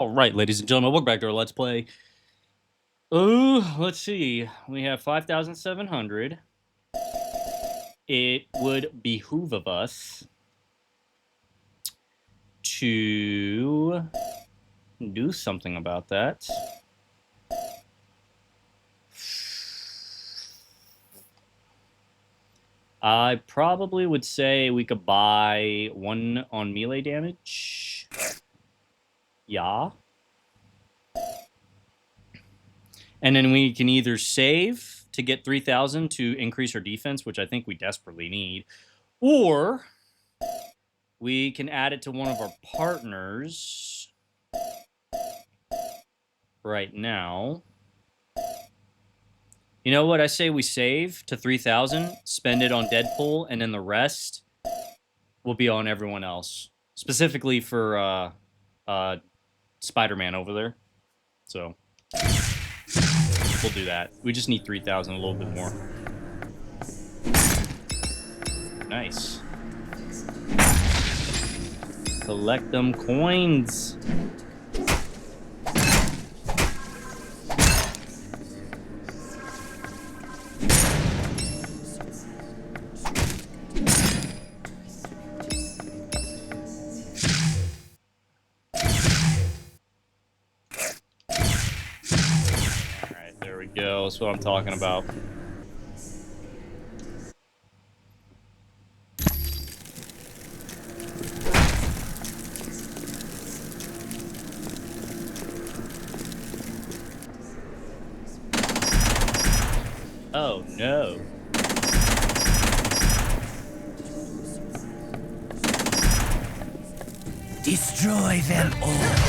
All right, ladies and gentlemen, welcome back to our Let's Play. Oh, let's see. We have 5,700. It would behoove of us to do something about that. I probably would say we could buy one on melee damage. Yeah. And then we can either save to get 3,000 to increase our defense, which I think we desperately need, or we can add it to one of our partners right now. You know what? I say we save to 3,000, spend it on Deadpool, and then the rest will be on everyone else. Specifically for Spider-Man over there. So we'll do that. We just need 3,000, a little bit more. Nice. Collect them coins. Alright, there we go. That's what I'm talking about. Oh, no. Destroy them all.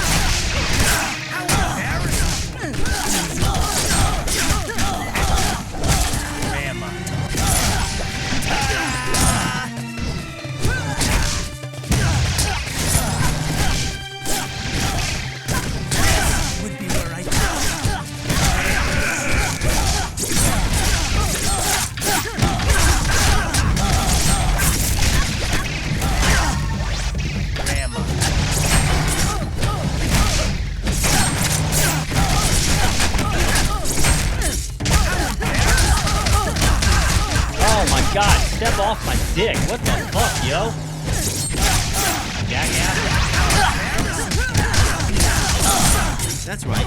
God, step off my dick. What the fuck, yo? Jackass. That's right.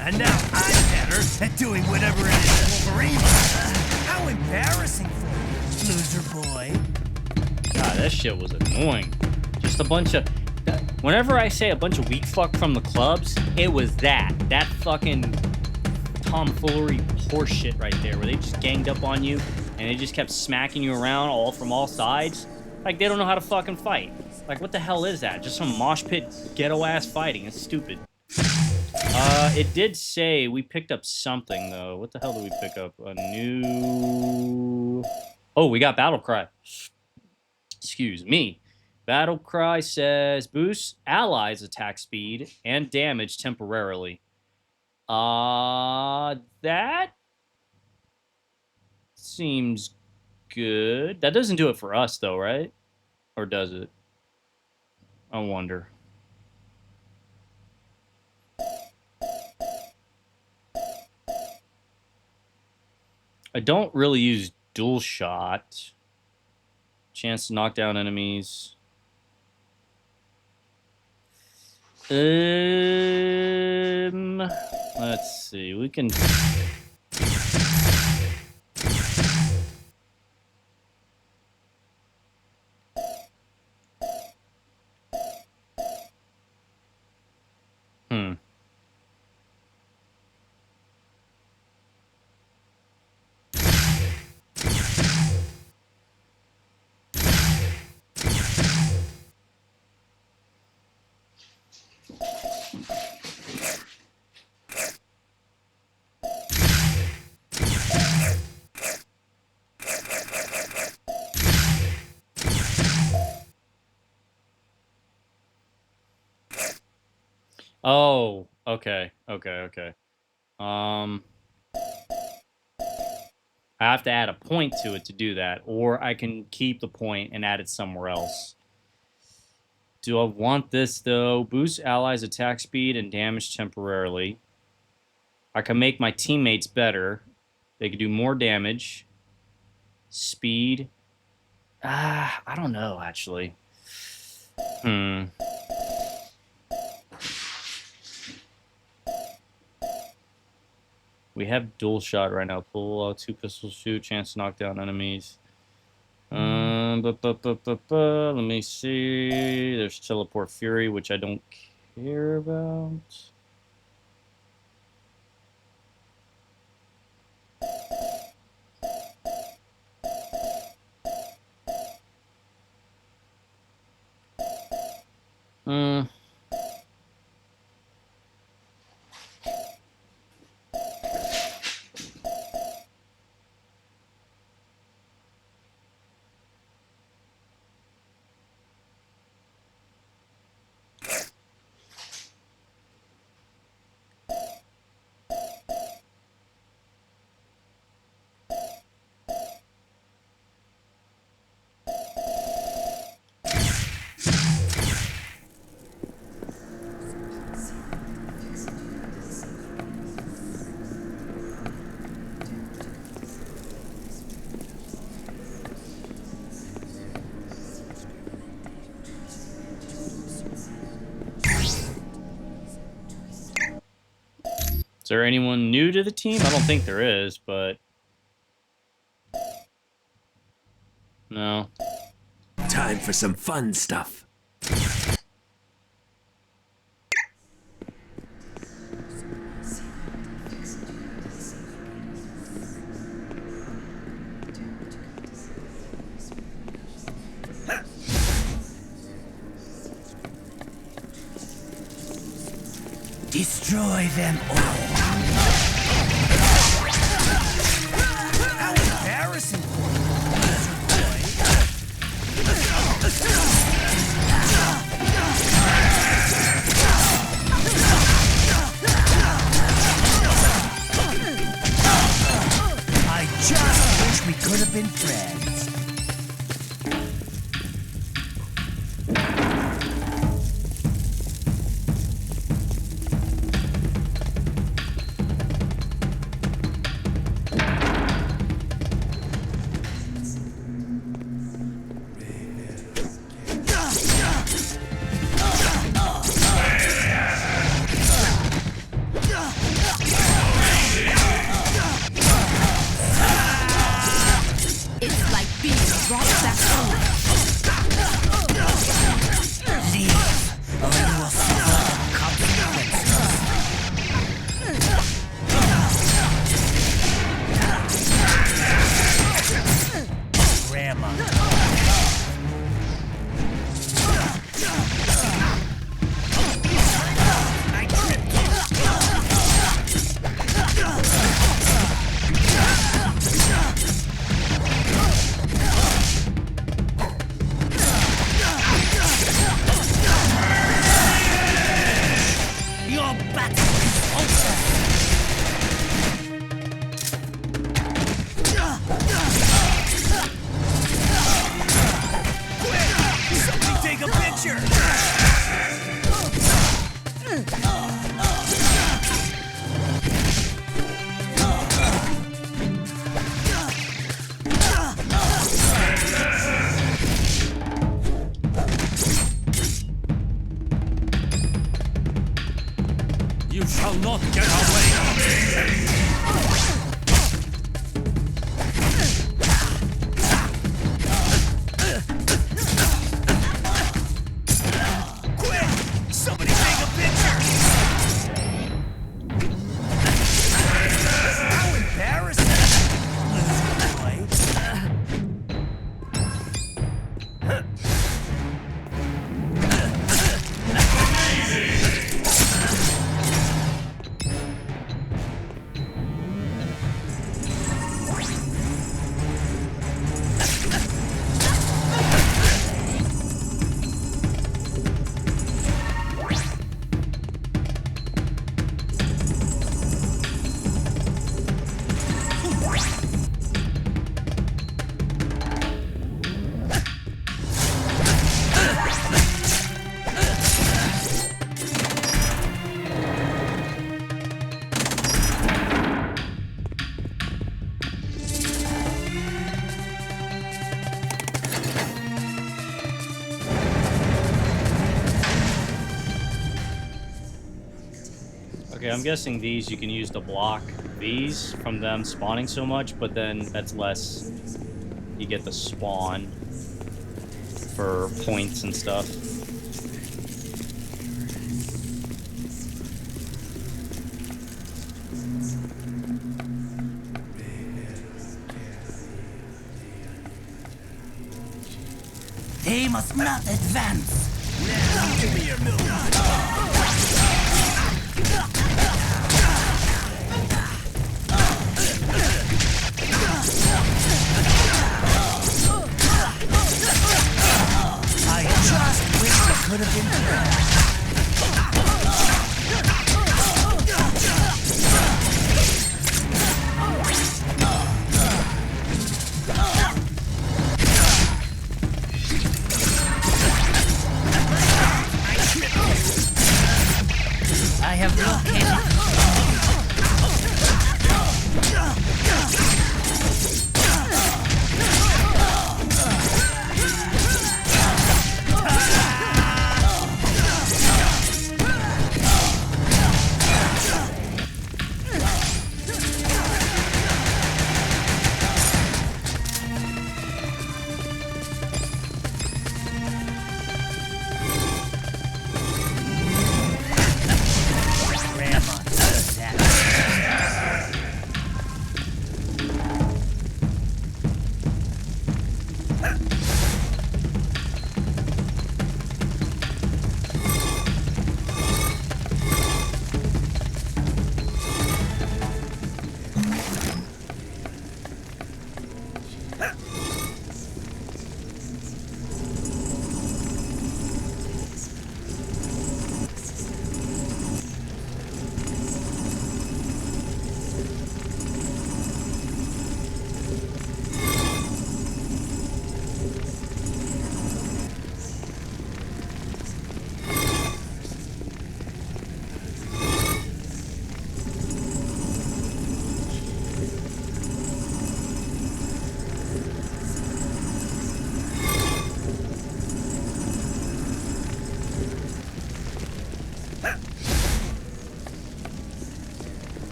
And now I'm better at doing whatever it is Wolverine. How embarrassing for you, loser boy. God, that shit was annoying. Just a bunch of... Whenever I say a bunch of weak fuck from the clubs, it was that. That fucking tomfoolery horseshit right there, where they just ganged up on you, and they just kept smacking you around all from all sides. Like, they don't know how to fucking fight. Like, what the hell is that? Just some mosh pit ghetto-ass fighting. It's stupid. It did say we picked up something, though. What the hell did we pick up? A new... Oh, we got Battle Cry. Excuse me. Battle Cry says boosts allies' attack speed and damage temporarily. That seems good. That doesn't do it for us, though, right? Or does it? I wonder. I don't really use dual shot. Chance to knock down enemies. Let's see. We can... Oh, Okay. I have to add a point to it to do that, or I can keep the point and add it somewhere else. Do I want this, though? Boost allies' attack speed and damage temporarily. I can make my teammates better. They can do more damage. Speed. I don't know, actually. We have dual shot right now. Pull out 2 pistol shoot, chance to knock down enemies. Let me see. There's teleport fury, which I don't care about. Is there anyone new to the team? I don't think there is, but... No. Time for some fun stuff. Destroy them all. How embarrassing for I just wish we could have been friends. You shall not get away! I'm guessing these you can use to block these from them spawning so much, but then that's less. You get the spawn for points and stuff. They must not advance. Now, give me your milk. I just wish it could have been better. I have located.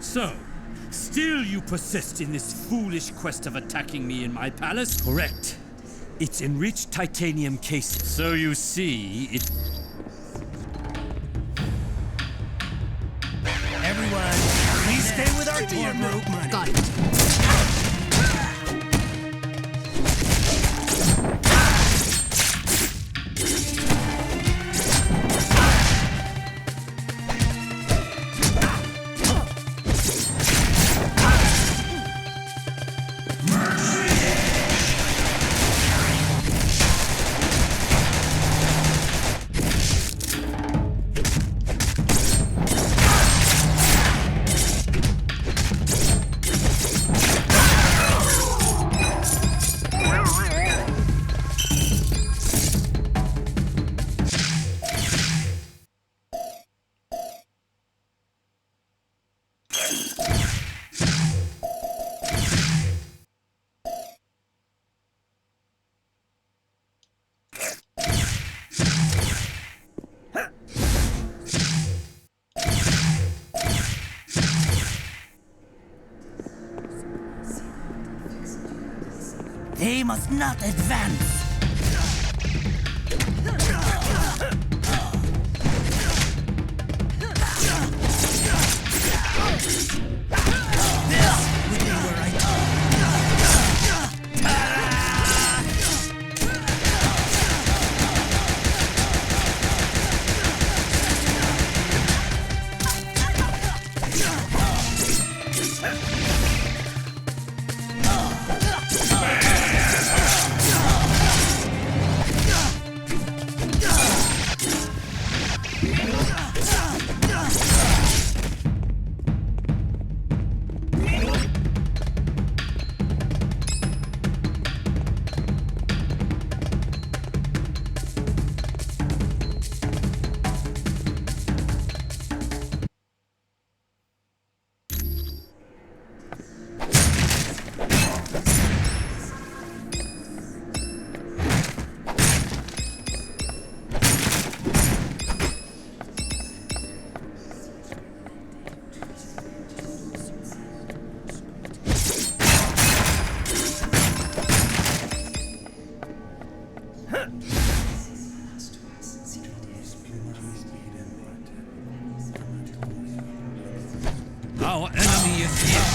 So, still you persist in this foolish quest of attacking me in my palace? Correct. It's enriched titanium casing. So you see, it... Everyone, please stay with our tour group. Got it. must not advance. Our enemy is here.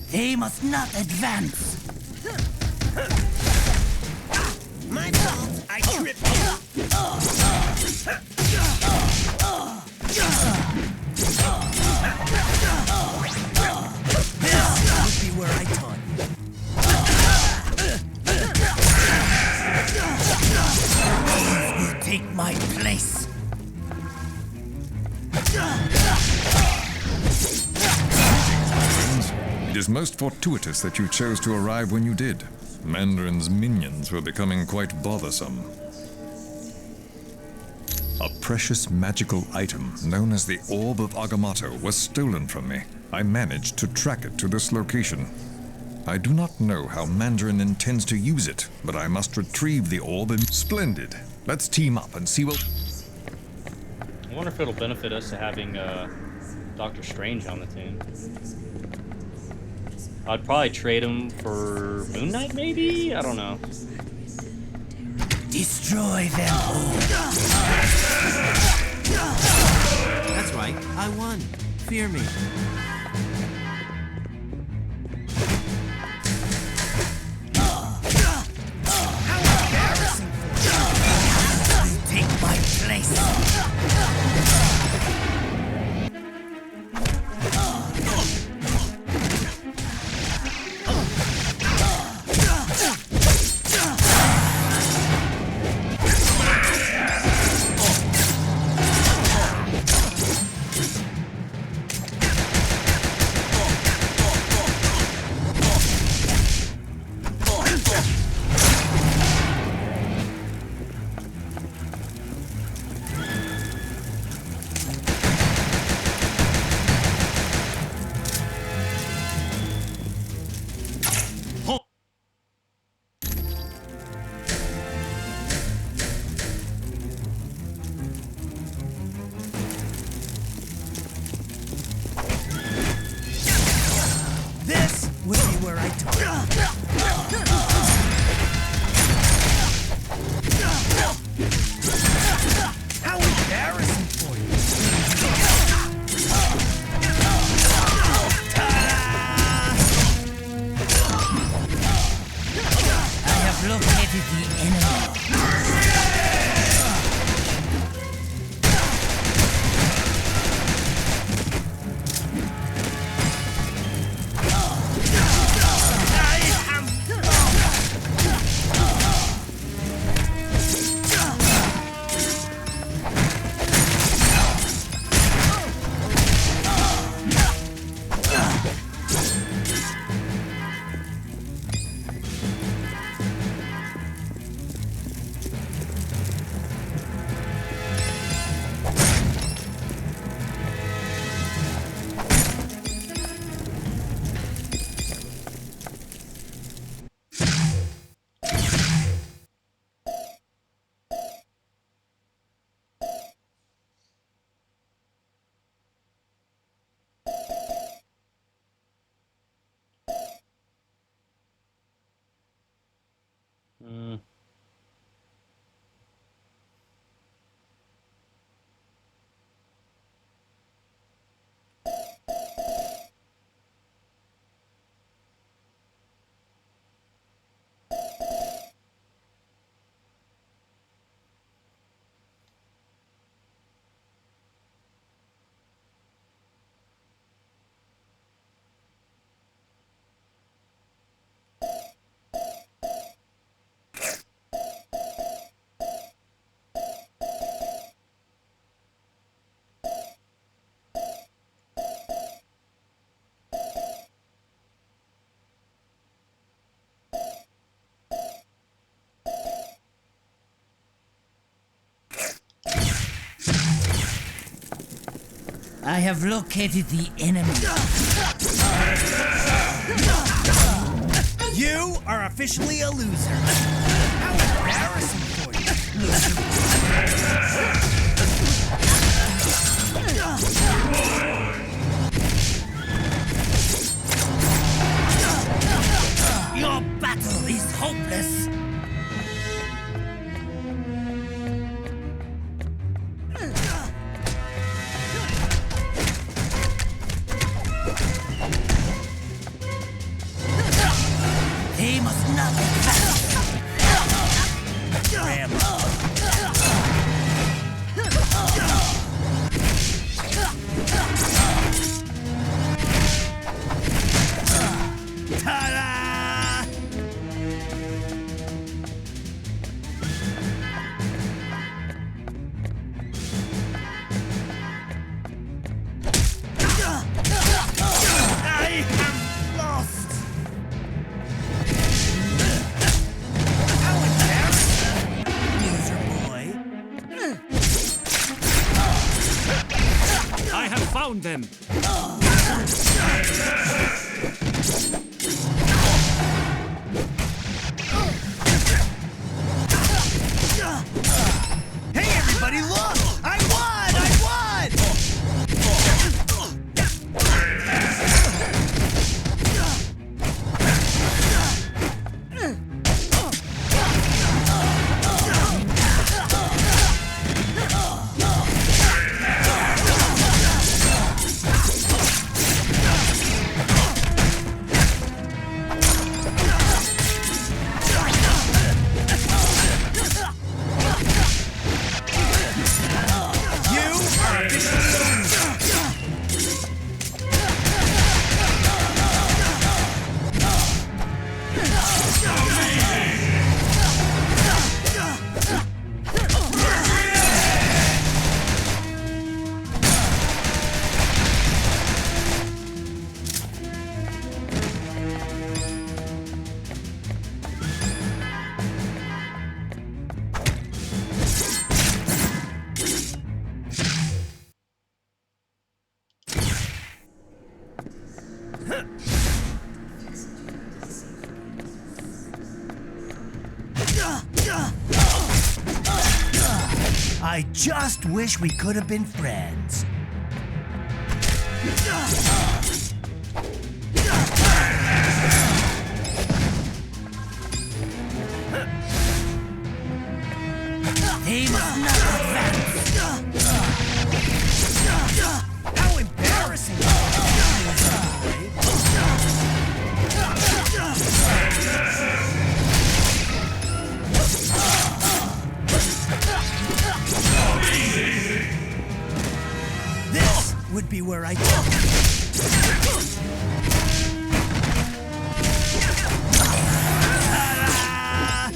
They must not advance. My fault. I tripped you. This would be where I taught you. You take my place. It is most fortuitous that you chose to arrive when you did. Mandarin's minions were becoming quite bothersome. A precious magical item known as the Orb of Agamotto was stolen from me. I managed to track it to this location. I do not know how Mandarin intends to use it, but I must retrieve the orb and... Splendid! Let's team up and see what... I wonder if it'll benefit us to having Doctor Strange on the team. I'd probably trade him for Moon Knight, maybe? I don't know. Destroy them all. That's right, I won. Fear me. Take my place. This would be where I taught you. How embarrassing for you. I have located the enemy. I have located the enemy. You are officially a loser. How embarrassing for you, loser. Your battle is hopeless. He must not advance. Ta-da! I am lost. How embarrassing, loser boy. I have found them. Hey, everybody, look! I won! I won! You are officially a loser. I just wish we could have been friends. He must not advance. How embarrassing! This would be where I go. Ta-da!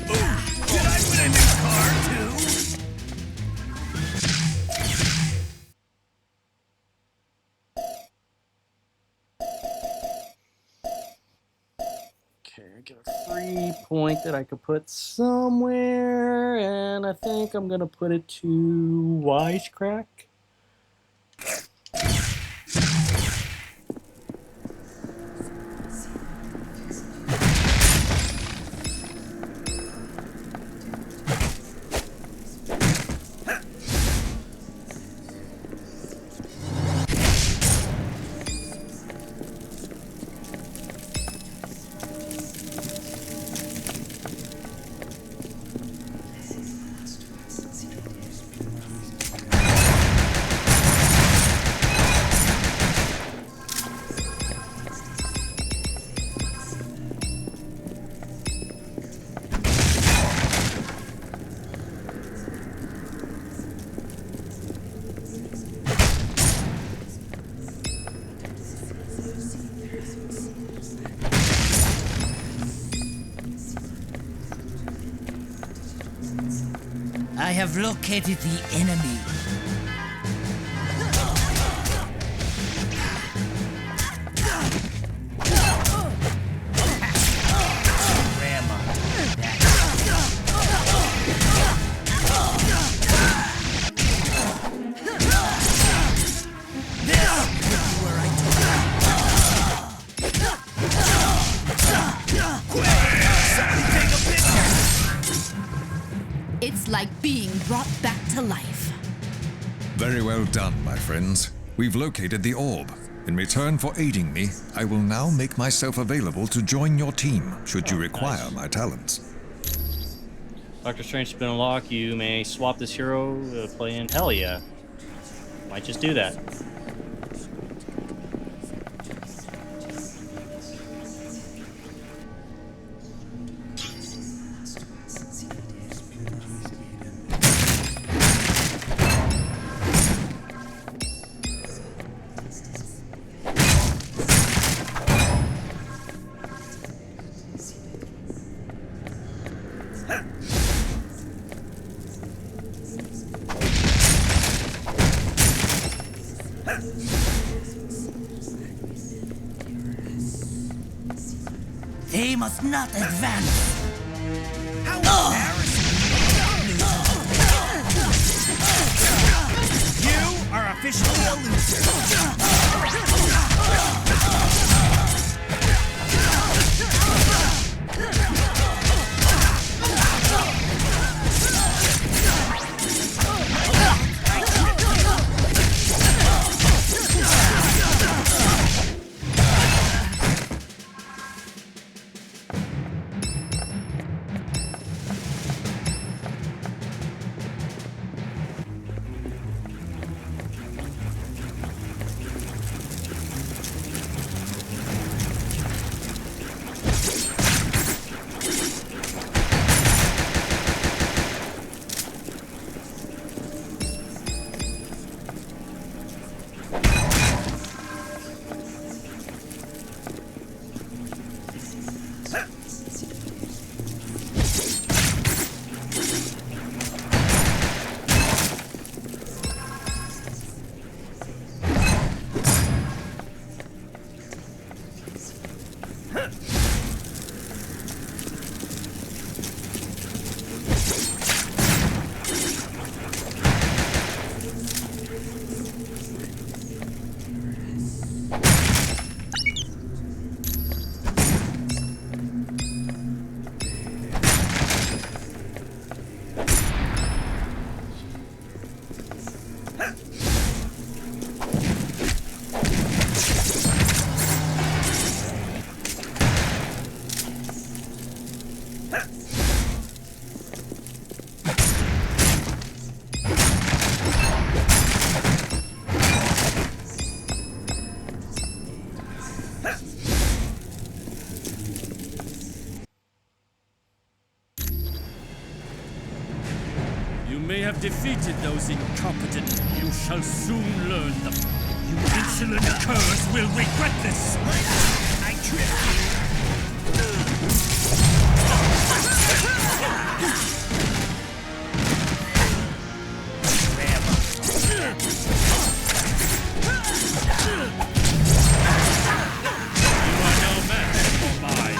Did I win a new car too? Okay, I get a free point that I could put somewhere, and I think I'm gonna put it to Wisecrack. I have located the enemy. This like being brought back to life. Very well done, my friends. We've located the orb. In return for aiding me, I will now make myself available to join your team, should you require my talents. Doctor Strange has been unlocked. You may swap this hero playing. Hell yeah. Might just do that. They must not advance. How embarrassing! You are officially a loser. You may have defeated those incompetent. You shall soon learn them. You insolent curs will regret this! I tricked you. You are no match for mine.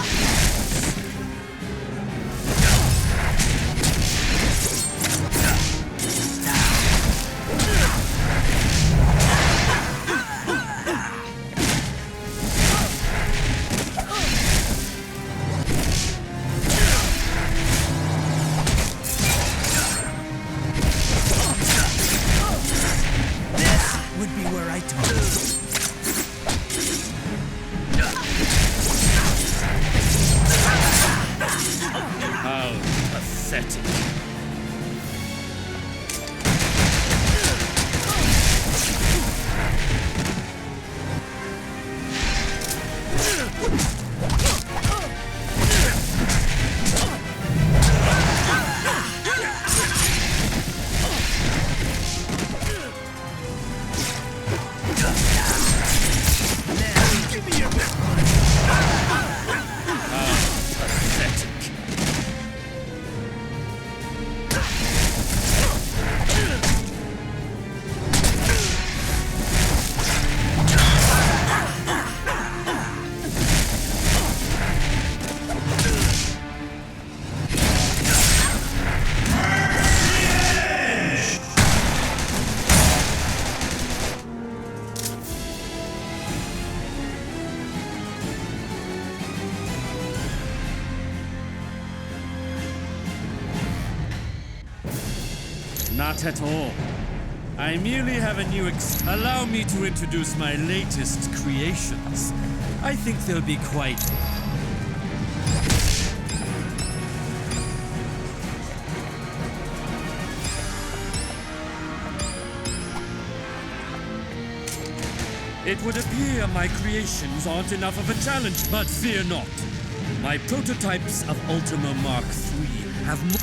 Not at all. I merely have a new Allow me to introduce my latest creations. I think they'll be quite... It would appear my creations aren't enough of a challenge, but fear not. My prototypes of Ultima Mark III have more...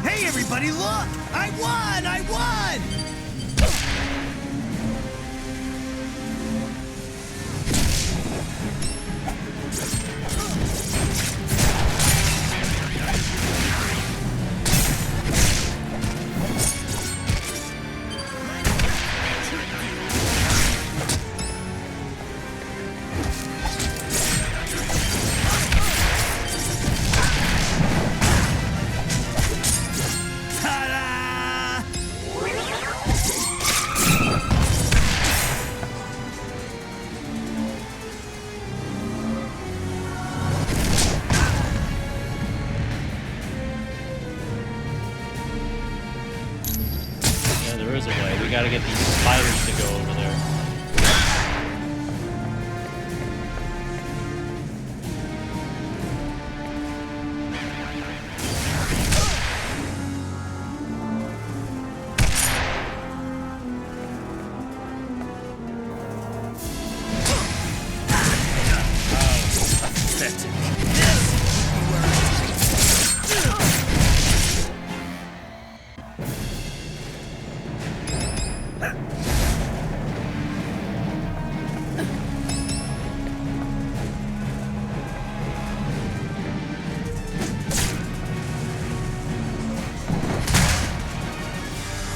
Hey, everybody, look! I won! I won! Ta-da! Yeah, there is a way. We gotta get these spiders to go over there.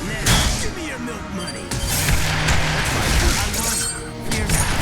Now, give me your milk money. Fear not.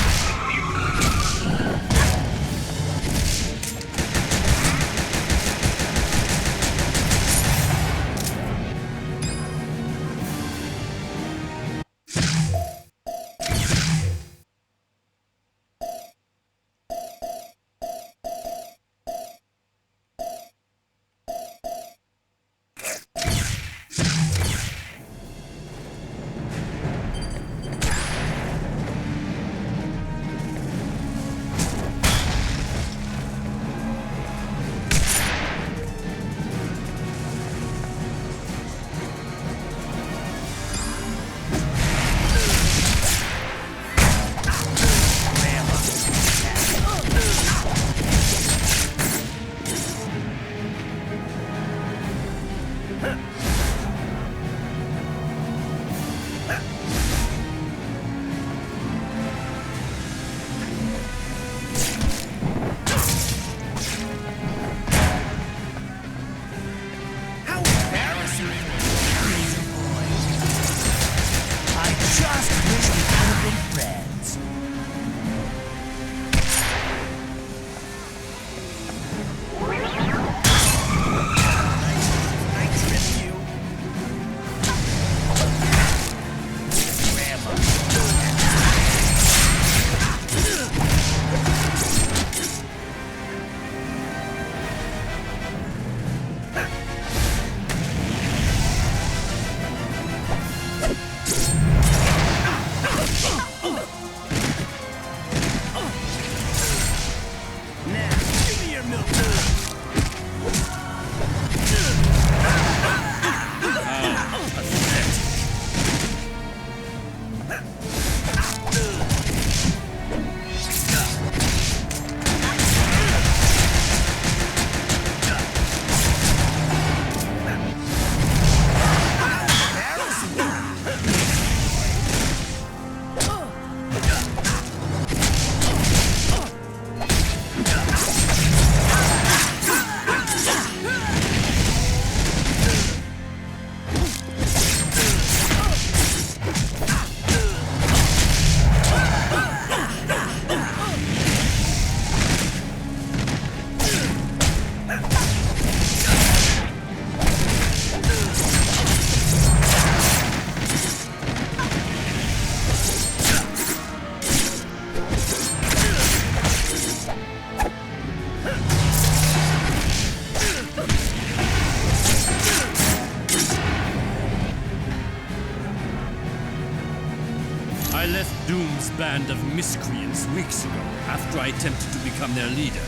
Doom's band of miscreants weeks ago after I attempted to become their leader.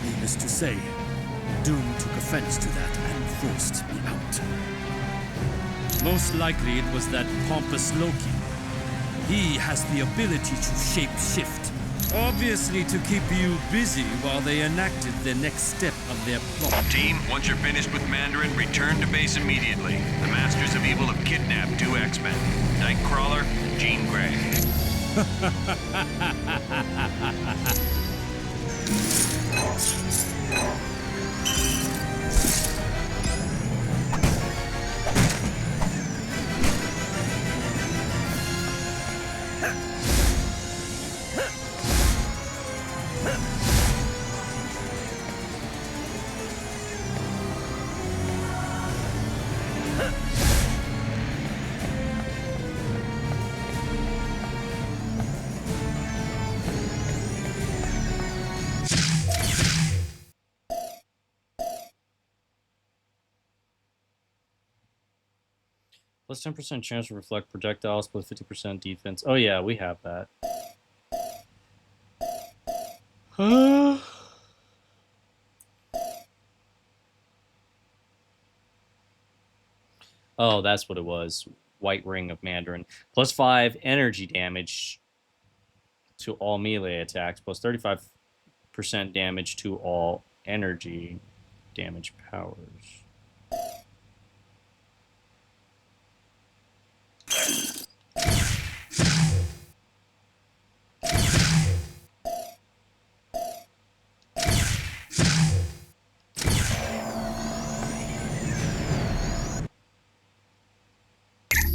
Needless to say, Doom took offense to that and forced me out. Most likely it was that pompous Loki. He has the ability to shape-shift, obviously to keep you busy while they enacted the next step of their plot. Team, once you're finished with Mandarin, return to base immediately. The Masters of Evil have kidnapped 2 X-Men, Nightcrawler and Jean Grey. Plus 10% chance to reflect projectiles, plus 50% defense. Oh yeah, we have that. Oh, that's what it was. White Ring of Mandarin. Plus 5 energy damage to all melee attacks. Plus 35% damage to all energy damage powers.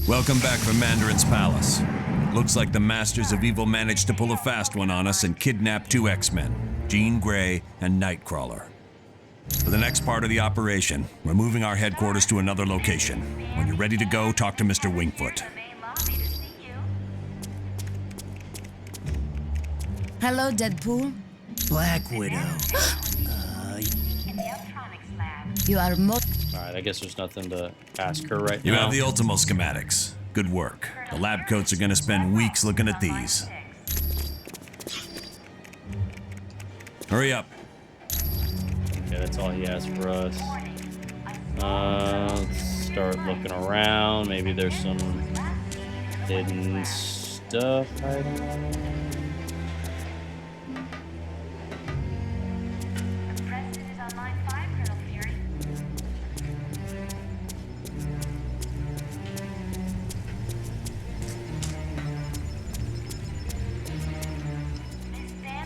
Welcome back from Mandarin's palace. Looks like the Masters of Evil managed to pull a fast one on us and kidnap 2 X-Men, Jean Grey and Nightcrawler. For the next part of the operation, we're moving our headquarters to another location. When you're ready to go, talk to Mr. Wingfoot. Hello, Deadpool. Black Widow. You are most. Alright, I guess there's nothing to ask her right You now. have the Ultimo schematics. Good work. The lab coats are gonna spend weeks looking at these. Hurry up. Okay, that's all he has for us. Let's start looking around. Maybe there's some hidden stuff. I don't know.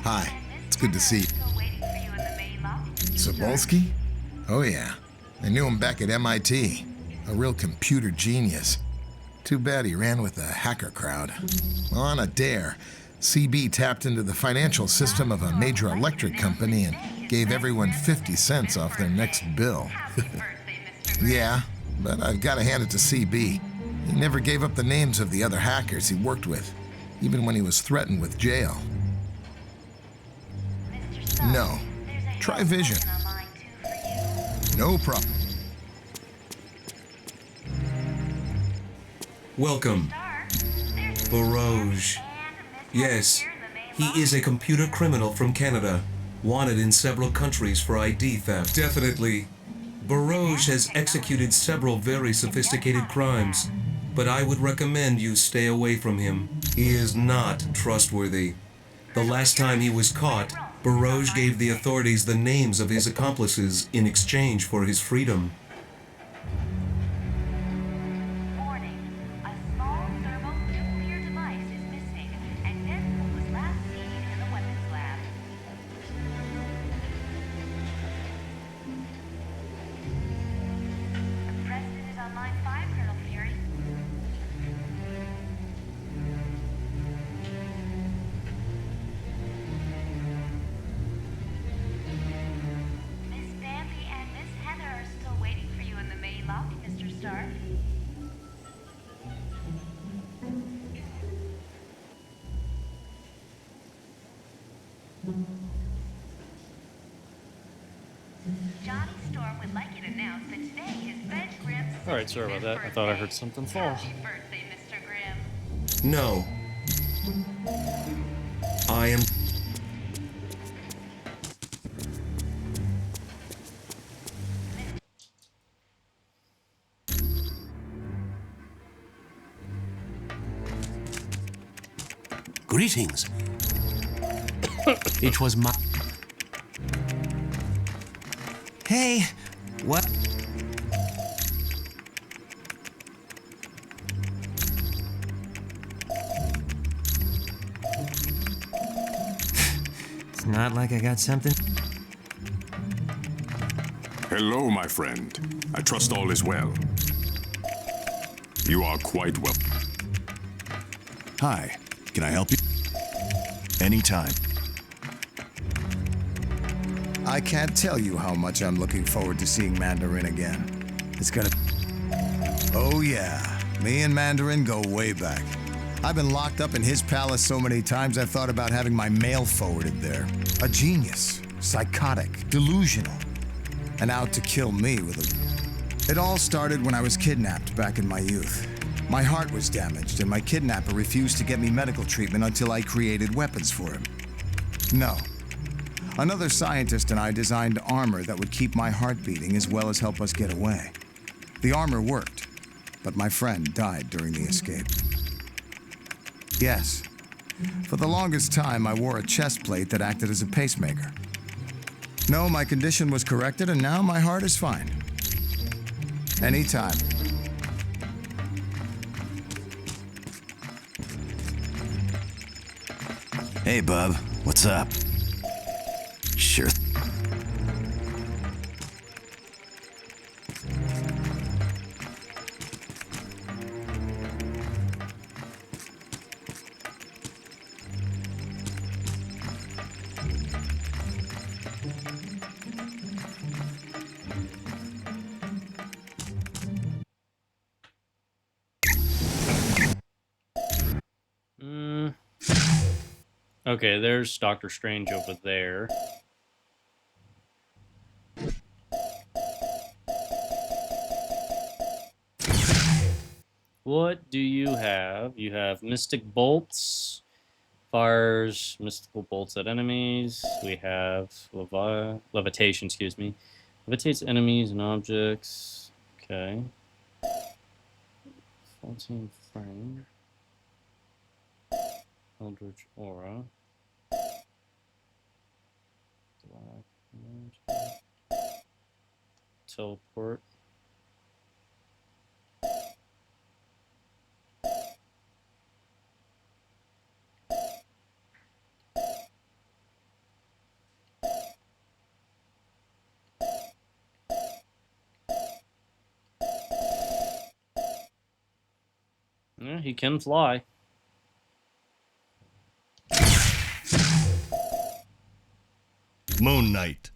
Hi, it's good to see you. Sobolski? Oh yeah, I knew him back at MIT. A real computer genius. Too bad he ran with the hacker crowd. Well, on a dare, CB tapped into the financial system of a major electric company and gave everyone 50 cents off their next bill. Yeah, but I've got to hand it to CB. He never gave up the names of the other hackers he worked with, even when he was threatened with jail. No. Try Vision. No problem. Welcome. Barouge. Yes, he is a computer criminal from Canada, wanted in several countries for ID theft. Definitely. Barouge has executed several very sophisticated crimes, but I would recommend you stay away from him. He is not trustworthy. The last time he was caught, Barouge gave the authorities the names of his accomplices in exchange for his freedom. Warning. A small thermonuclear device is missing, and Deadpool was last seen in the weapons lab. The President is on line 5, Colonel Fury. Miss Bambi and Miss Heather are still waiting for you in the main lobby, Mr. Stark. Johnny Storm would like you to announce that today is Ben Grimm's Alright, sorry about that. I thought I heard something fall. Happy birthday, Mr. Grimm. No. I am. Greetings. It was my. Hey, what? It's not like I got something. Hello, my friend. I trust all is well. You are quite well. Hi, can I help you? Anytime. I can't tell you how much I'm looking forward to seeing Mandarin again. It's gonna... Oh yeah, me and Mandarin go way back. I've been locked up in his palace so many times I thought about having my mail forwarded there. A genius, psychotic, delusional, and out to kill me with a... It all started when I was kidnapped back in my youth. My heart was damaged, and my kidnapper refused to get me medical treatment until I created weapons for him. No. Another scientist and I designed armor that would keep my heart beating as well as help us get away. The armor worked, but my friend died during the escape. Yes. For the longest time, I wore a chest plate that acted as a pacemaker. No, my condition was corrected, and now my heart is fine. Anytime. Hey, bub. What's up? Sure. Okay, there's Doctor Strange over there. What do you have? You have Mystic Bolts. Fires mystical bolts at enemies. We have levitation, excuse me. Levitates enemies and objects. Okay. 14 frame. Eldritch Aura. Teleport. Yeah, he can fly. Moon Knight.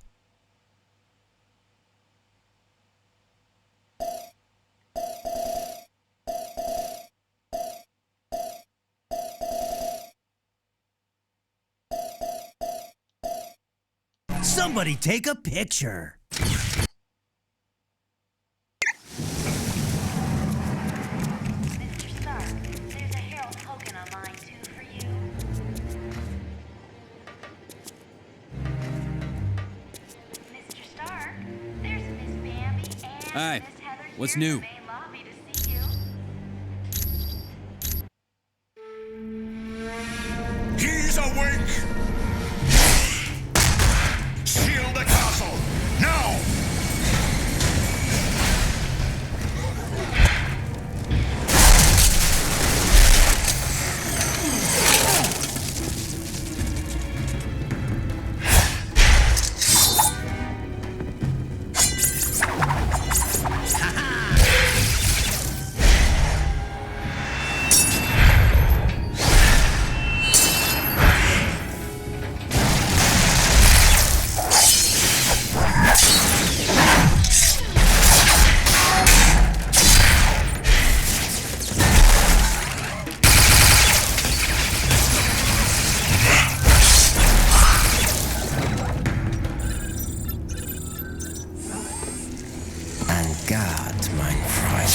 Somebody take a picture. Mr. Stark, there's a Harold Hogan on line 2 for you. Mr. Stark, there's Miss Bambi and Hi, Miss Heather what's here in new? the main lobby to see you. He's awake! Shield the castle! Now! God, mein Freund.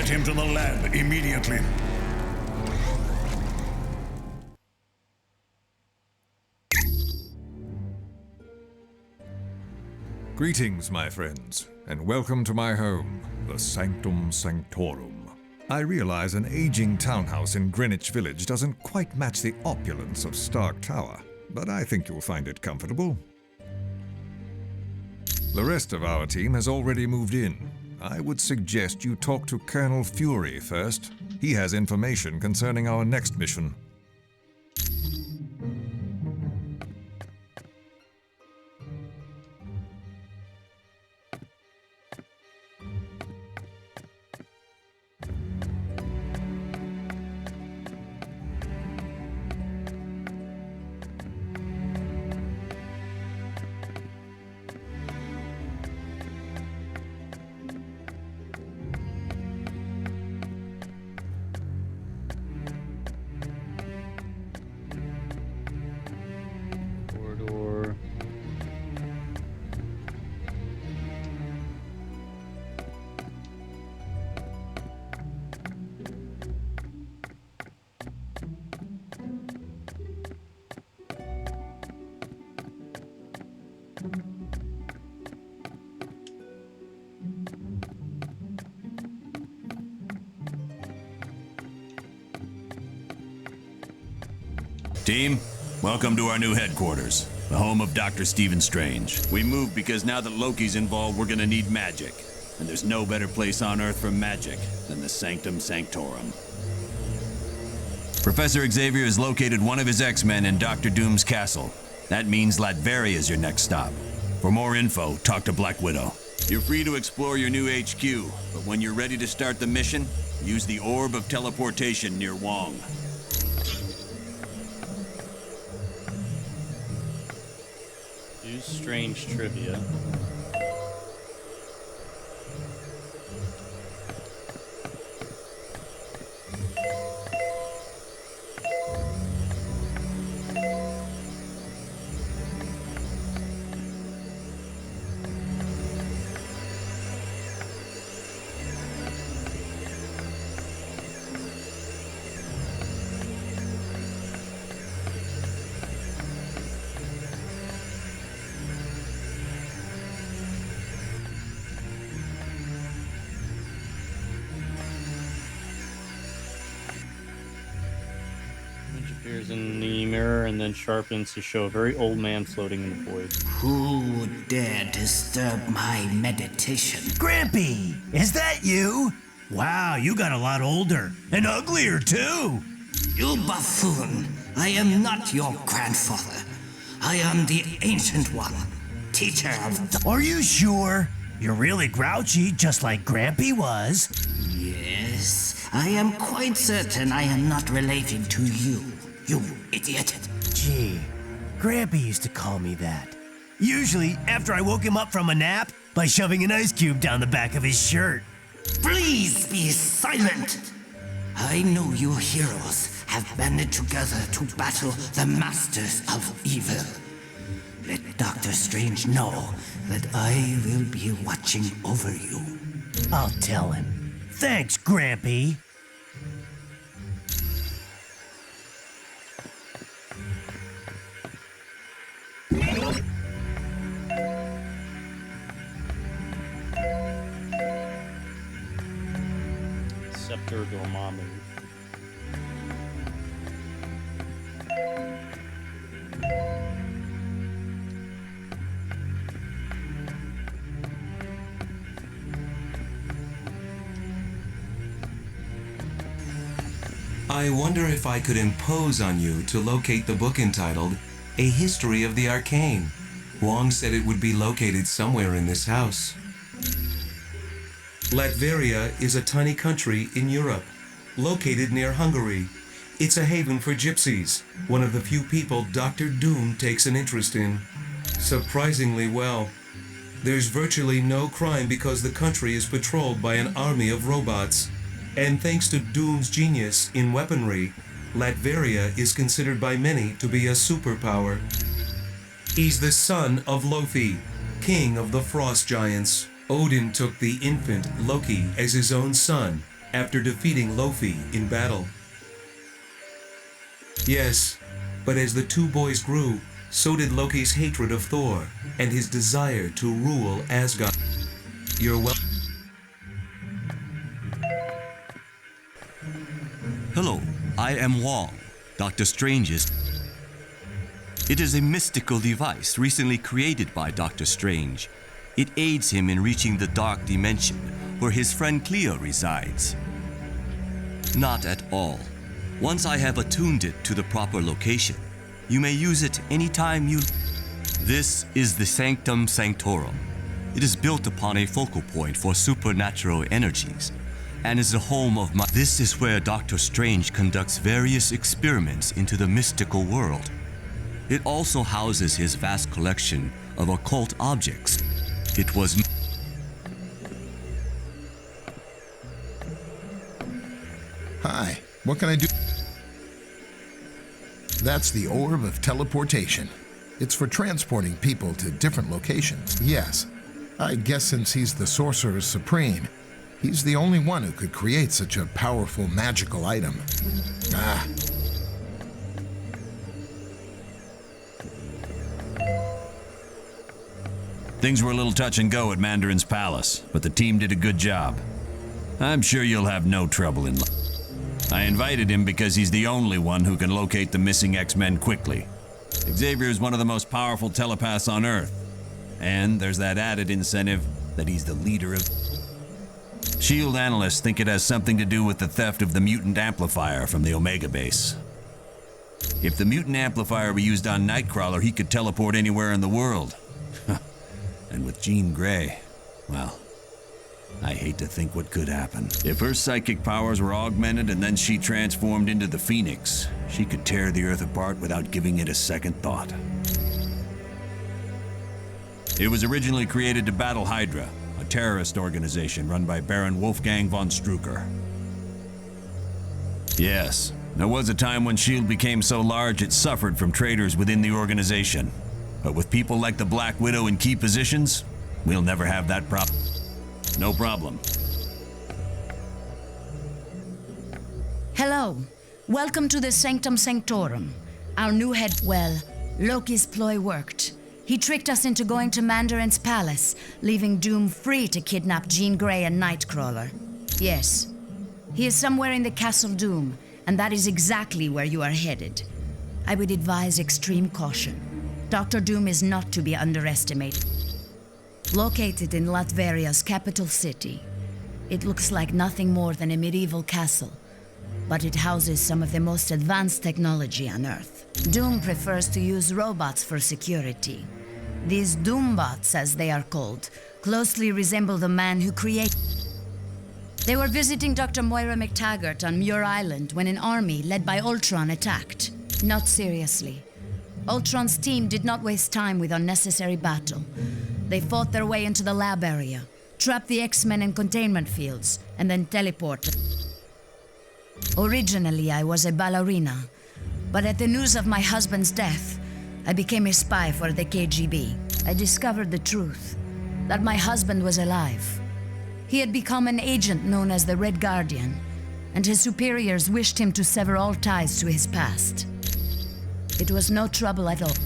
Get him to the lab immediately. Greetings, my friends, and welcome to my home, the Sanctum Sanctorum. I realize an aging townhouse in Greenwich Village doesn't quite match the opulence of Stark Tower, but I think you'll find it comfortable. The rest of our team has already moved in. I would suggest you talk to Colonel Fury first. He has information concerning our next mission. Team, welcome to our new headquarters, the home of Dr. Stephen Strange. We moved because now that Loki's involved, we're gonna need magic. And there's no better place on Earth for magic than the Sanctum Sanctorum. Professor Xavier has located one of his X-Men in Dr. Doom's castle. That means Latveria is your next stop. For more info, talk to Black Widow. You're free to explore your new HQ, but when you're ready to start the mission, use the Orb of Teleportation near Wong. Do strange trivia. Appears in the mirror and then sharpens to show a very old man floating in the void. Who would dare disturb my meditation? Grampy, is that you? Wow, you got a lot older and uglier too. You buffoon! I am not your grandfather. I am the Ancient One, teacher of... Are you sure? You're really grouchy, just like Grampy was. Yes, I am quite certain I am not related to you, you idiot. Gee, Grampy used to call me that. Usually after I woke him up from a nap by shoving an ice cube down the back of his shirt. Please be silent! I know you heroes have banded together to battle the Masters of Evil. Let Dr. Strange know that I will be watching over you. I'll tell him. Thanks, Grampy. Scepter Dormammu. I wonder if I could impose on you to locate the book entitled A History of the Arcane. Wong said it would be located somewhere in this house. Latveria is a tiny country in Europe, located near Hungary. It's a haven for gypsies, one of the few people Dr. Doom takes an interest in. Surprisingly well. There's virtually no crime because the country is patrolled by an army of robots. And thanks to Doom's genius in weaponry, Latveria is considered by many to be a superpower. He's the son of Loki, king of the Frost Giants. Odin took the infant Loki as his own son after defeating Lofi in battle. Yes, but as the two boys grew, so did Loki's hatred of Thor and his desire to rule Asgard. You're well. Hello, I am Wong, Dr. Strange's. It is a mystical device recently created by Dr. Strange. It aids him in reaching the dark dimension where his friend Cleo resides. Not at all. Once I have attuned it to the proper location, you may use it anytime you... This is the Sanctum Sanctorum. It is built upon a focal point for supernatural energies and is the home of my... This is where Dr. Strange conducts various experiments into the mystical world. It also houses his vast collection of occult objects. It was... Hi, what can I do? That's the Orb of Teleportation. It's for transporting people to different locations. Yes, I guess since he's the Sorcerer Supreme, he's the only one who could create such a powerful magical item. Ah. Things were a little touch and go at Mandarin's palace, but the team did a good job. I'm sure you'll have no trouble in life. I invited him because he's the only one who can locate the missing X-Men quickly. Xavier is one of the most powerful telepaths on Earth. And there's that added incentive that he's the leader of... S.H.I.E.L.D. analysts think it has something to do with the theft of the mutant amplifier from the Omega base. If the mutant amplifier were used on Nightcrawler, he could teleport anywhere in the world. And with Jean Grey, well, I hate to think what could happen. If her psychic powers were augmented and then she transformed into the Phoenix, she could tear the Earth apart without giving it a second thought. It was originally created to battle Hydra, a terrorist organization run by Baron Wolfgang von Strucker. Yes, there was a time when S.H.I.E.L.D. became so large it suffered from traitors within the organization. But with people like the Black Widow in key positions, we'll never have that problem. No problem. Hello. Welcome to the Sanctum Sanctorum. Our new head... Well, Loki's ploy worked. He tricked us into going to Mandarin's palace, leaving Doom free to kidnap Jean Grey and Nightcrawler. Yes. He is somewhere in the Castle Doom, and that is exactly where you are headed. I would advise extreme caution. Dr. Doom is not to be underestimated. Located in Latveria's capital city, it looks like nothing more than a medieval castle, but it houses some of the most advanced technology on Earth. Doom prefers to use robots for security. These Doombots, as they are called, closely resemble the man who created... They were visiting Dr. Moira McTaggart on Muir Island when an army led by Ultron attacked. Not seriously. Ultron's team did not waste time with unnecessary battle. They fought their way into the lab area, trapped the X-Men in containment fields, and then teleported. Originally, I was a ballerina, but at the news of my husband's death, I became a spy for the KGB. I discovered the truth, that my husband was alive. He had become an agent known as the Red Guardian, and his superiors wished him to sever all ties to his past. It was no trouble at all.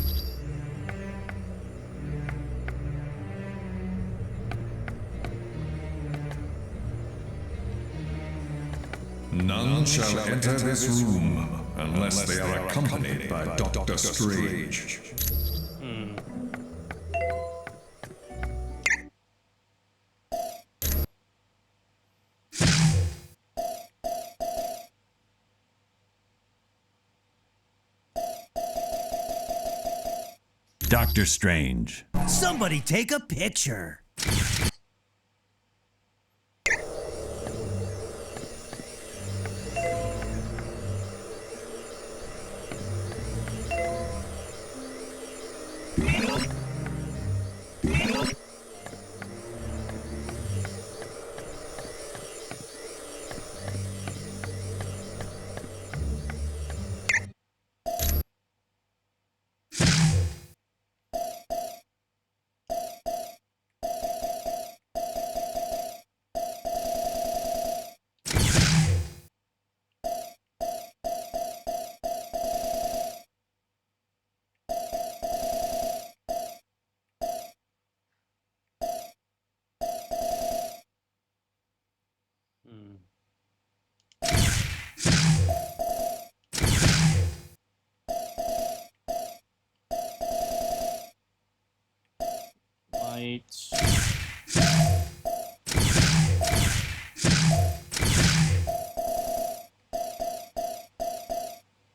None shall enter this room unless they are accompanied by Dr. Strange. Dr. Strange. Somebody take a picture.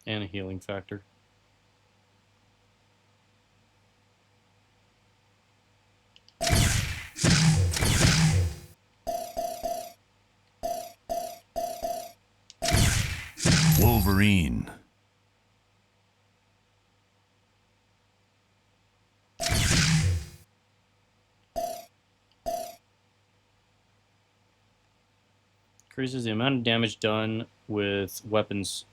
And a healing factor. Wolverine. Increases the amount of damage done with weapons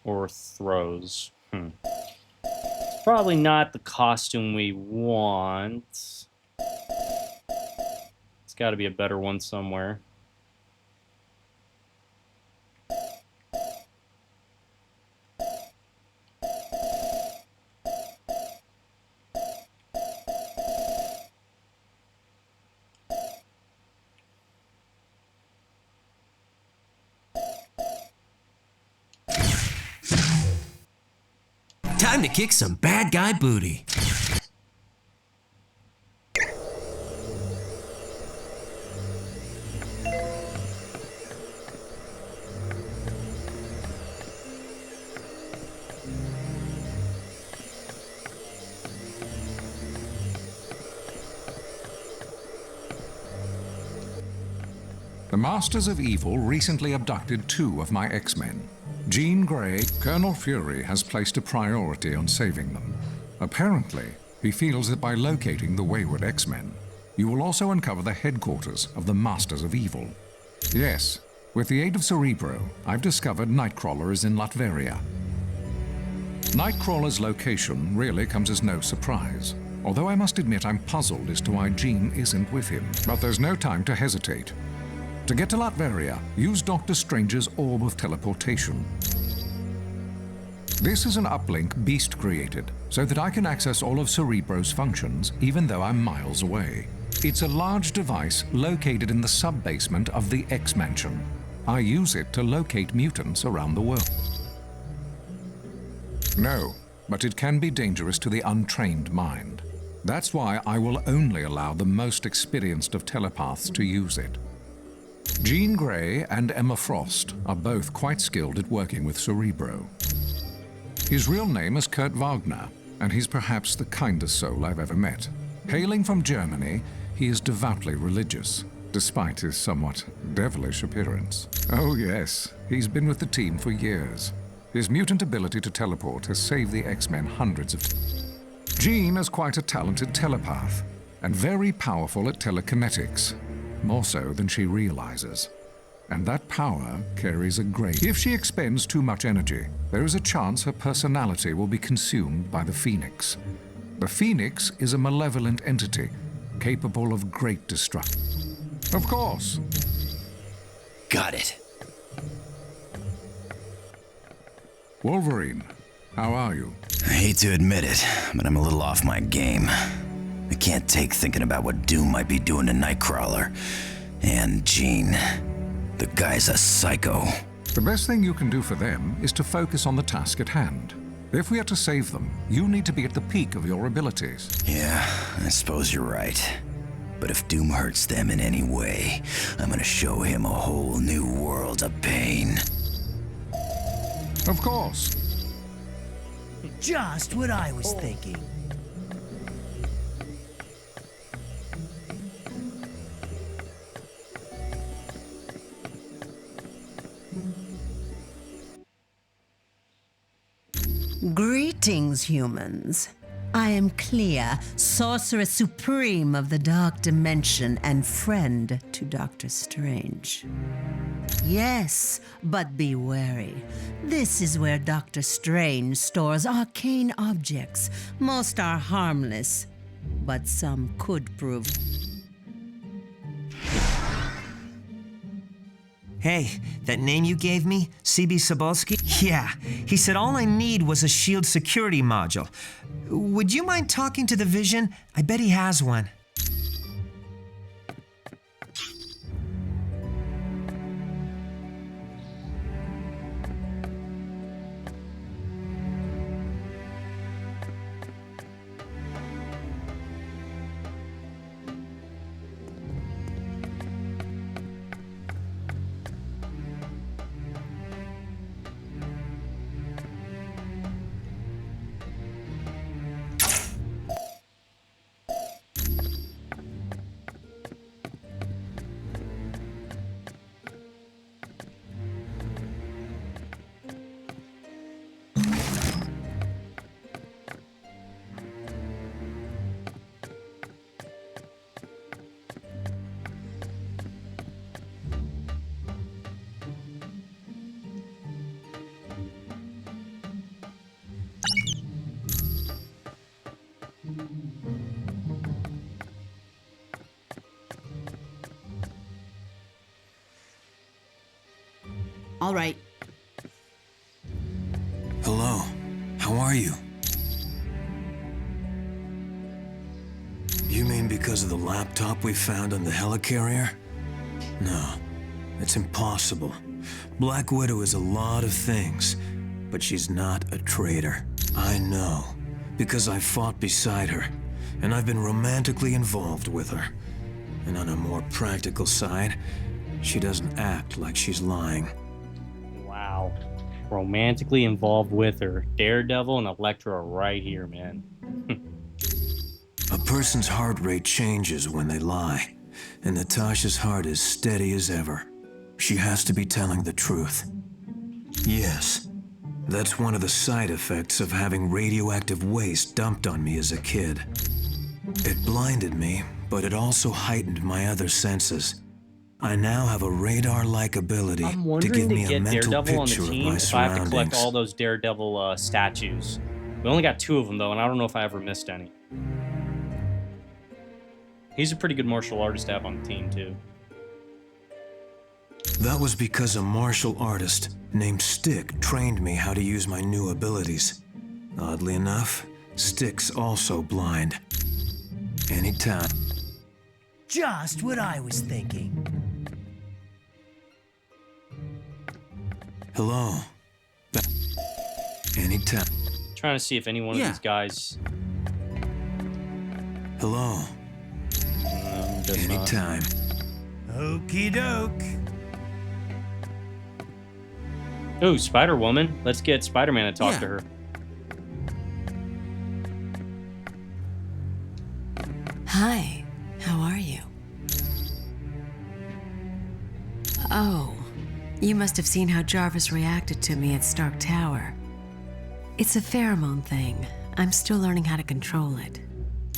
or throws. It's probably not the costume we want. It's got to be a better one somewhere. Time to kick some bad guy booty. The Masters of Evil recently abducted 2 of my X-Men. Jean Grey. Colonel Fury has placed a priority on saving them. Apparently, he feels that by locating the wayward X-Men, you will also uncover the headquarters of the Masters of Evil. Yes, with the aid of Cerebro, I've discovered Nightcrawler is in Latveria. Nightcrawler's location really comes as no surprise, although I must admit I'm puzzled as to why Jean isn't with him. But there's no time to hesitate. To get to Latveria, use Doctor Strange's Orb of Teleportation. This is an uplink Beast created, so that I can access all of Cerebro's functions, even though I'm miles away. It's a large device located in the sub-basement of the X-Mansion. I use it to locate mutants around the world. No, but it can be dangerous to the untrained mind. That's why I will only allow the most experienced of telepaths to use it. Jean Grey and Emma Frost are both quite skilled at working with Cerebro. His real name is Kurt Wagner, and he's perhaps the kindest soul I've ever met. Hailing from Germany, he is devoutly religious, despite his somewhat devilish appearance. Oh yes, he's been with the team for years. His mutant ability to teleport has saved the X-Men hundreds of times. Jean is quite a talented telepath, and very powerful at telekinetics. More so than she realizes. And that power carries a great... If she expends too much energy, there is a chance her personality will be consumed by the Phoenix. The Phoenix is a malevolent entity, capable of great destruction. Of course. Got it. Wolverine, how are you? I hate to admit it, but I'm a little off my game. I can't take thinking about what Doom might be doing to Nightcrawler. And Jean. The guy's a psycho. The best thing you can do for them is to focus on the task at hand. If we are to save them, you need to be at the peak of your abilities. Yeah, I suppose you're right. But if Doom hurts them in any way, I'm gonna show him a whole new world of pain. Of course. Just what I was thinking. Greetings, humans. I am Clea, Sorceress Supreme of the Dark Dimension and friend to Doctor Strange. Yes, but be wary. This is where Doctor Strange stores arcane objects. Most are harmless, but some could prove... Hey, that name you gave me, CB Sobolski? Yeah, he said all I need was a shield security module. Would you mind talking to the Vision? I bet he has one. All right. Hello. How are you? You mean because of the laptop we found on the helicarrier? No, it's impossible. Black Widow is a lot of things, but she's not a traitor. I know, because I fought beside her, and I've been romantically involved with her. And on a more practical side, she doesn't act like she's lying. Wow. Romantically involved with her. Daredevil and Elektra are right here, man. A person's heart rate changes when they lie, and Natasha's heart is steady as ever. She has to be telling the truth. Yes, that's one of the side effects of having radioactive waste dumped on me as a kid. It blinded me, but it also heightened my other senses. I now have a radar-like ability I'm to wondering give to me a get mental Daredevil on the picture of team my if I have to collect surroundings. all those Daredevil statues. We only got 2 of them, though, and I don't know if I ever missed any. He's a pretty good martial artist to have on the team, too. That was because a martial artist named Stick trained me how to use my new abilities. Oddly enough, Stick's also blind. Anytime. Just what I was thinking. Hello. Anytime. Trying to see if any one of these guys... Hello. Anytime. Okie doke. Ooh, Spider-Woman. Let's get Spider-Man to talk to her. Hi, how are you? Oh, you must have seen how Jarvis reacted to me at Stark Tower. It's a pheromone thing. I'm still learning how to control it.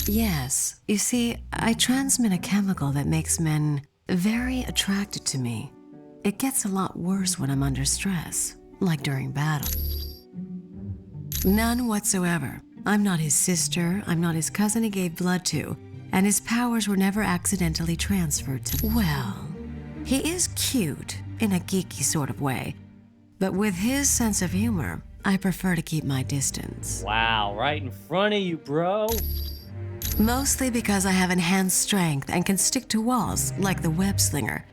Yes, you see, I transmit a chemical that makes men very attracted to me. It gets a lot worse when I'm under stress, like during battle. None whatsoever. I'm not his sister, I'm not his cousin he gave blood to, and his powers were never accidentally transferred to me. Well, he is cute, in a geeky sort of way, but with his sense of humor, I prefer to keep my distance. Wow, right in front of you, bro. Mostly because I have enhanced strength and can stick to walls like the web slinger,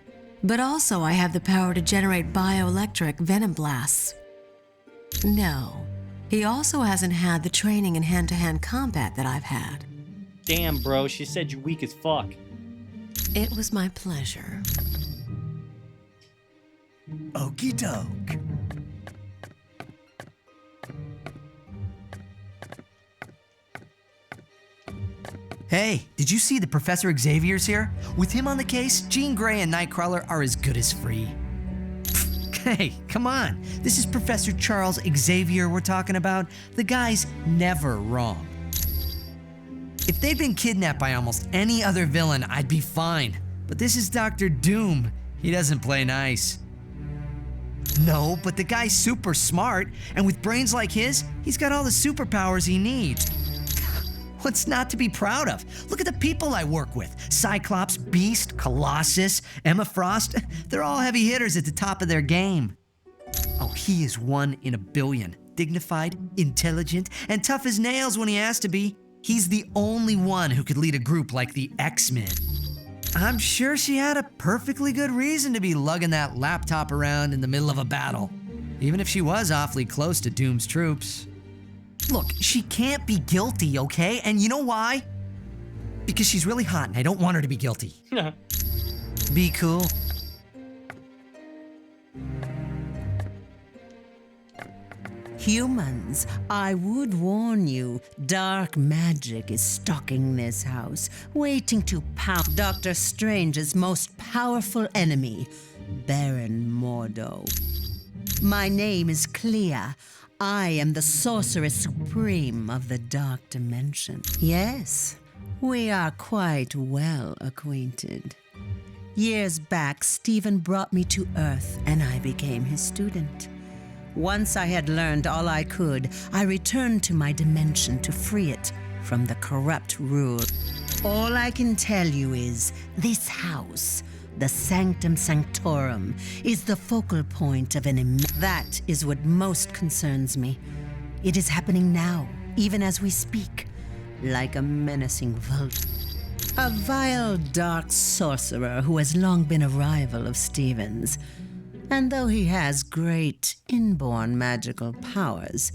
but also I have the power to generate bioelectric venom blasts. No, he also hasn't had the training in hand-to-hand combat that I've had. Damn, bro, she said you're weak as fuck. It was my pleasure. Okie doke. Hey, did you see the Professor Xavier's here? With him on the case, Jean Grey and Nightcrawler are as good as free. Hey, come on. This is Professor Charles Xavier we're talking about. The guy's never wrong. If they'd been kidnapped by almost any other villain, I'd be fine. But this is Dr. Doom. He doesn't play nice. No, but the guy's super smart, and with brains like his, he's got all the superpowers he needs. What's not to be proud of? Look at the people I work with. Cyclops, Beast, Colossus, Emma Frost. They're all heavy hitters at the top of their game. Oh, he is 1 in a billion. Dignified, intelligent, and tough as nails when he has to be. He's the only one who could lead a group like the X-Men. I'm sure she had a perfectly good reason to be lugging that laptop around in the middle of a battle, even if she was awfully close to Doom's troops. Look, she can't be guilty, okay? And you know why? Because she's really hot and I don't want her to be guilty. Be cool. Humans, I would warn you, dark magic is stalking this house, waiting to pound Dr. Strange's most powerful enemy, Baron Mordo. My name is Clea. I am the Sorceress Supreme of the Dark Dimension. Yes, we are quite well acquainted. Years back, Stephen brought me to Earth, and I became his student. Once I had learned all I could, I returned to my dimension to free it from the corrupt rule. All I can tell you is, this house The Sanctum Sanctorum is the focal point of That is what most concerns me. It is happening now, even as we speak, like a menacing vulture. A vile, dark sorcerer who has long been a rival of Stephen's. And though he has great inborn magical powers,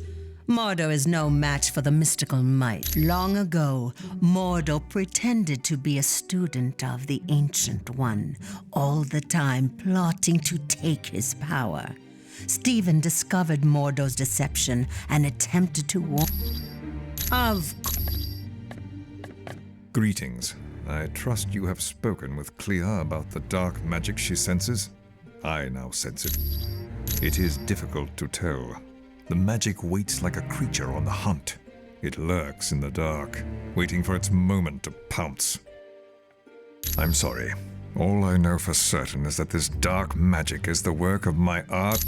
Mordo is no match for the mystical might. Long ago, Mordo pretended to be a student of the Ancient One, all the time plotting to take his power. Stephen discovered Mordo's deception and attempted to warn of... Greetings. I trust you have spoken with Clea about the dark magic she senses. I now sense it. It is difficult to tell. The magic waits like a creature on the hunt. It lurks in the dark, waiting for its moment to pounce. I'm sorry. All I know for certain is that this dark magic is the work of my art.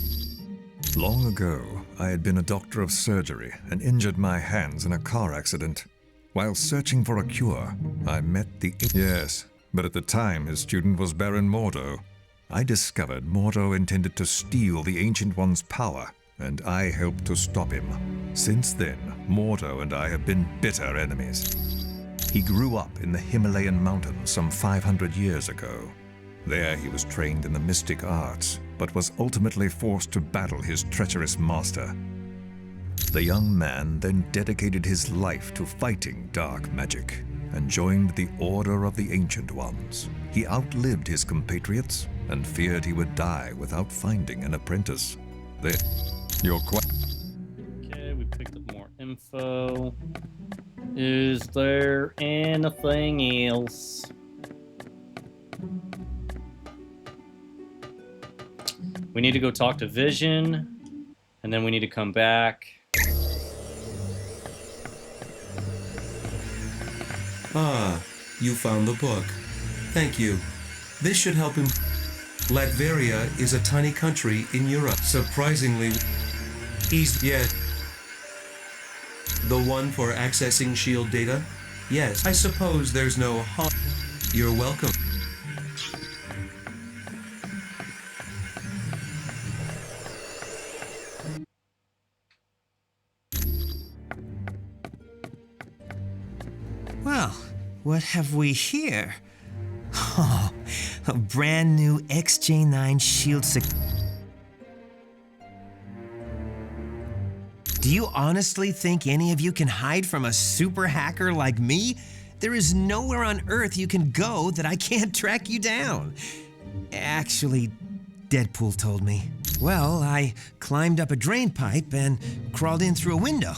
Long ago, I had been a doctor of surgery and injured my hands in a car accident. While searching for a cure, I met the... Yes, but at the time his student was Baron Mordo. I discovered Mordo intended to steal the Ancient One's power, and I helped to stop him. Since then, Mordo and I have been bitter enemies. He grew up in the Himalayan mountains some 500 years ago. There he was trained in the mystic arts, but was ultimately forced to battle his treacherous master. The young man then dedicated his life to fighting dark magic and joined the Order of the Ancient Ones. He outlived his compatriots and feared he would die without finding an apprentice. You're quite... Okay, we picked up more info. Is there anything else? We need to go talk to Vision, and then we need to come back. Ah, you found the book. Thank you. This should help him. Latveria is a tiny country in Europe. Surprisingly, yes. The one for accessing SHIELD data? Yes. I suppose there's no harm. You're welcome. Well, what have we here? Oh, a brand new XJ9 SHIELD Do you honestly think any of you can hide from a super hacker like me? There is nowhere on Earth you can go that I can't track you down. Actually, Deadpool told me. Well, I climbed up a drain pipe and crawled in through a window.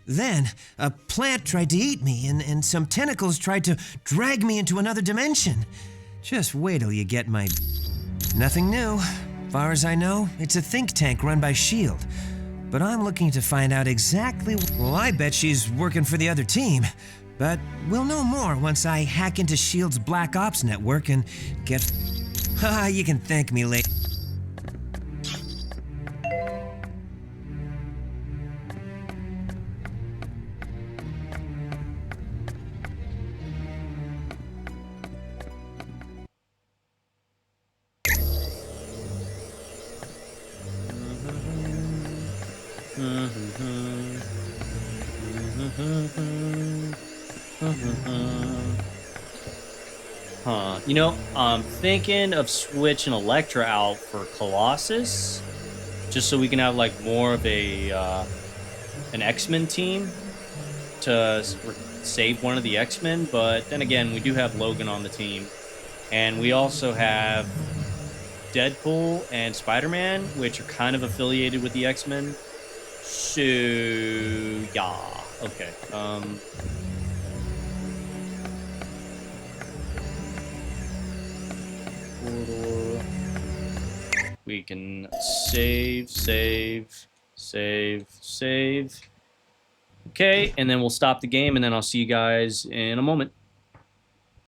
Then, a plant tried to eat me, and some tentacles tried to drag me into another dimension. Just wait till you get my... Nothing new. Far as I know, it's a think tank run by SHIELD. But I'm looking to find out exactly... Well, I bet she's working for the other team. But we'll know more once I hack into SHIELD's Black Ops network and get... Haha, you can thank me later. Huh. You know, I'm thinking of switching Elektra out for Colossus, just so we can have like more of a an X-Men team to save one of the X-Men. But then again, we do have Logan on the team, and we also have Deadpool and Spider-Man, which are kind of affiliated with the X-Men. So yeah, okay. We can save. Okay, and then we'll stop the game, and then I'll see you guys in a moment.